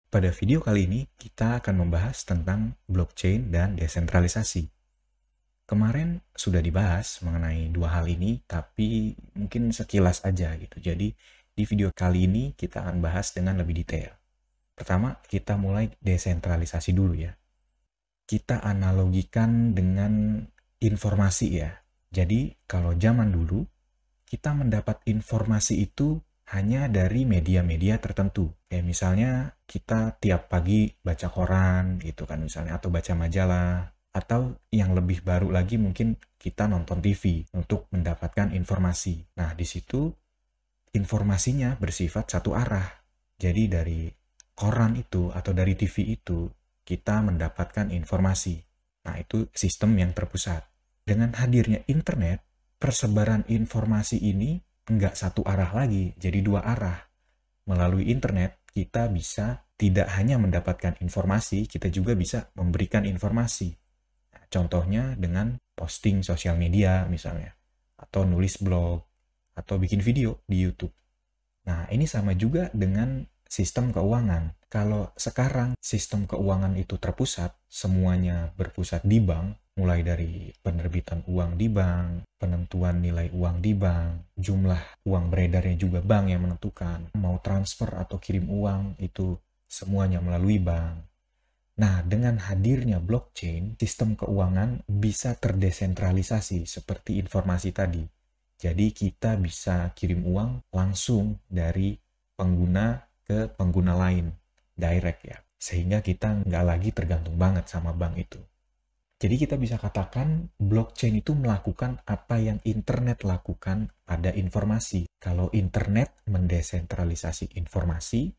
Pada video kali ini, kita akan membahas tentang blockchain dan desentralisasi. Kemarin sudah dibahas mengenai dua hal ini, tapi mungkin sekilas aja gitu. Jadi, di video kali ini kita akan bahas dengan lebih detail. Pertama, kita mulai desentralisasi dulu ya. Kita analogikan dengan informasi ya. Jadi, kalau zaman dulu, kita mendapat informasi itu hanya dari media-media tertentu. Kayak misalnya kita tiap pagi baca koran gitu kan misalnya, atau baca majalah, atau yang lebih baru lagi mungkin kita nonton TV untuk mendapatkan informasi. Nah, di situ informasinya bersifat satu arah. Jadi dari koran itu atau dari TV itu kita mendapatkan informasi. Nah, itu sistem yang terpusat. Dengan hadirnya internet, persebaran informasi ini nggak satu arah lagi, jadi dua arah. Melalui internet, kita bisa tidak hanya mendapatkan informasi, kita juga bisa memberikan informasi. Nah, contohnya dengan posting sosial media misalnya, atau nulis blog, atau bikin video di YouTube. Nah, ini sama juga dengan sistem keuangan. Kalau sekarang sistem keuangan itu terpusat, semuanya berpusat di bank, mulai dari penerbitan uang di bank, penentuan nilai uang di bank, jumlah uang beredarnya juga bank yang menentukan, mau transfer atau kirim uang itu semuanya melalui bank. Nah, dengan hadirnya blockchain, sistem keuangan bisa terdesentralisasi seperti informasi tadi. Jadi kita bisa kirim uang langsung dari pengguna ke pengguna lain, direct ya. Sehingga kita nggak lagi tergantung banget sama bank itu. Jadi kita bisa katakan blockchain itu melakukan apa yang internet lakukan pada informasi. Kalau internet mendesentralisasi informasi,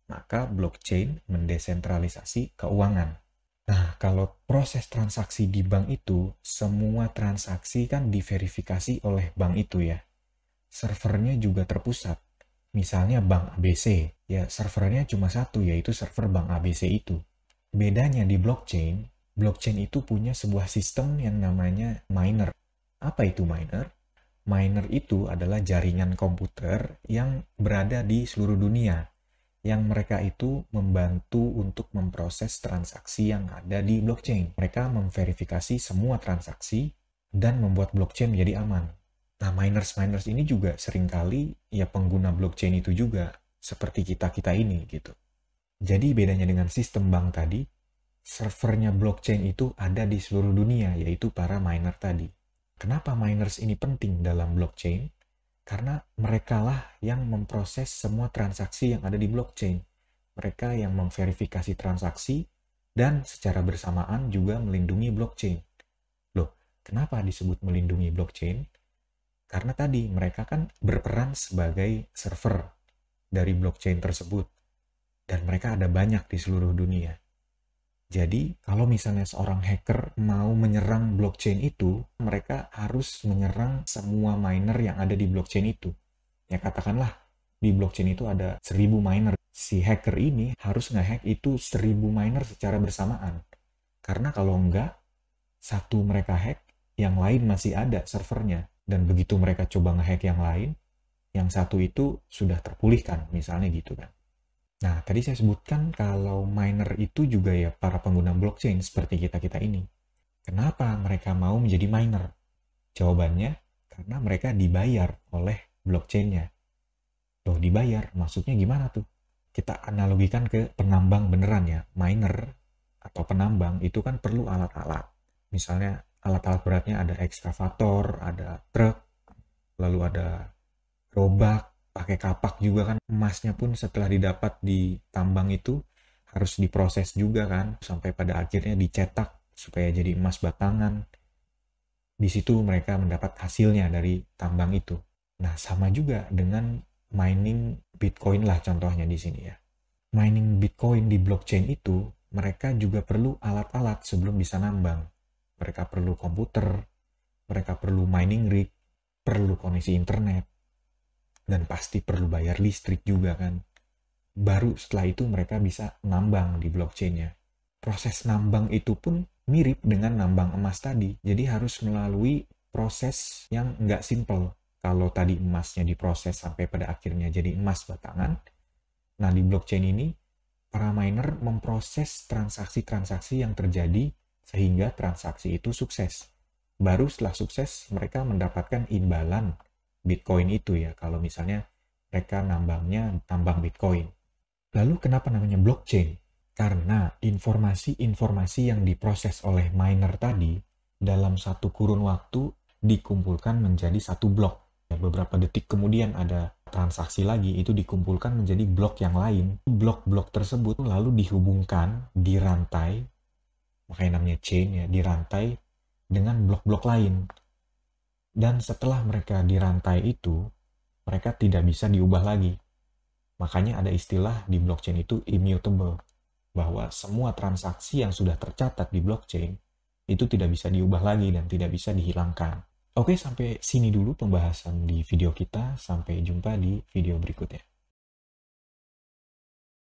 maka blockchain mendesentralisasi keuangan. Nah, kalau proses transaksi di bank itu, semua transaksi kan diverifikasi oleh bank itu ya. Servernya juga terpusat. Misalnya bank ABC, ya servernya cuma satu, yaitu server bank ABC itu. Bedanya di blockchain, blockchain itu punya sebuah sistem yang namanya miner. Apa itu miner? Miner itu adalah jaringan komputer yang berada di seluruh dunia, yang mereka itu membantu untuk memproses transaksi yang ada di blockchain. Mereka memverifikasi semua transaksi dan membuat blockchain menjadi aman. Nah, miners ini juga seringkali ya pengguna blockchain itu juga, seperti kita-kita ini gitu. Jadi bedanya dengan sistem bank tadi, servernya blockchain itu ada di seluruh dunia, yaitu para miner tadi. Kenapa miners ini penting dalam blockchain? Karena merekalah yang memproses semua transaksi yang ada di blockchain. Mereka yang memverifikasi transaksi dan secara bersamaan juga melindungi blockchain. Loh, kenapa disebut melindungi blockchain? Karena tadi mereka kan berperan sebagai server dari blockchain tersebut. Dan mereka ada banyak di seluruh dunia. Jadi, kalau misalnya seorang hacker mau menyerang blockchain itu, mereka harus menyerang semua miner yang ada di blockchain itu. Ya katakanlah, di blockchain itu ada 1000 miner. Si hacker ini harus nge-hack itu 1000 miner secara bersamaan. Karena kalau enggak, satu mereka hack, yang lain masih ada servernya. Dan begitu mereka coba nge-hack yang lain, yang satu itu sudah terpulihkan, misalnya gitu kan. Nah, tadi saya sebutkan kalau miner itu juga ya para pengguna blockchain seperti kita-kita ini. Kenapa mereka mau menjadi miner? Jawabannya, karena mereka dibayar oleh blockchain-nya. Loh, dibayar, maksudnya gimana tuh? Kita analogikan ke penambang beneran ya. Miner atau penambang itu kan perlu alat-alat. Misalnya alat-alat beratnya ada ekskavator, ada truk, lalu ada gerobak, pakai kapak juga kan. Emasnya pun setelah didapat di tambang itu harus diproses juga kan, sampai pada akhirnya dicetak supaya jadi emas batangan. Di situ mereka mendapat hasilnya dari tambang itu. Nah, sama juga dengan mining Bitcoin lah contohnya di sini ya. Mining Bitcoin di blockchain itu, mereka juga perlu alat-alat sebelum bisa nambang. Mereka perlu komputer, mereka perlu mining rig, perlu koneksi internet, dan pasti perlu bayar listrik juga kan. Baru setelah itu mereka bisa nambang di blockchain-nya. Proses nambang itu pun mirip dengan nambang emas tadi. Jadi harus melalui proses yang nggak simple. Kalau tadi emasnya diproses sampai pada akhirnya jadi emas batangan, nah di blockchain ini para miner memproses transaksi-transaksi yang terjadi sehingga transaksi itu sukses. Baru setelah sukses, mereka mendapatkan imbalan Bitcoin itu ya, kalau misalnya mereka tambang Bitcoin. Lalu kenapa namanya blockchain? Karena informasi-informasi yang diproses oleh miner tadi dalam satu kurun waktu dikumpulkan menjadi satu blok. Beberapa detik kemudian ada transaksi lagi, itu dikumpulkan menjadi blok yang lain. Blok-blok tersebut lalu dihubungkan, dirantai, makanya namanya chain ya, dirantai dengan blok-blok lain. Dan setelah mereka dirantai itu, mereka tidak bisa diubah lagi. Makanya ada istilah di blockchain itu immutable, bahwa semua transaksi yang sudah tercatat di blockchain itu tidak bisa diubah lagi dan tidak bisa dihilangkan. Oke, sampai sini dulu pembahasan di video kita. Sampai jumpa di video berikutnya.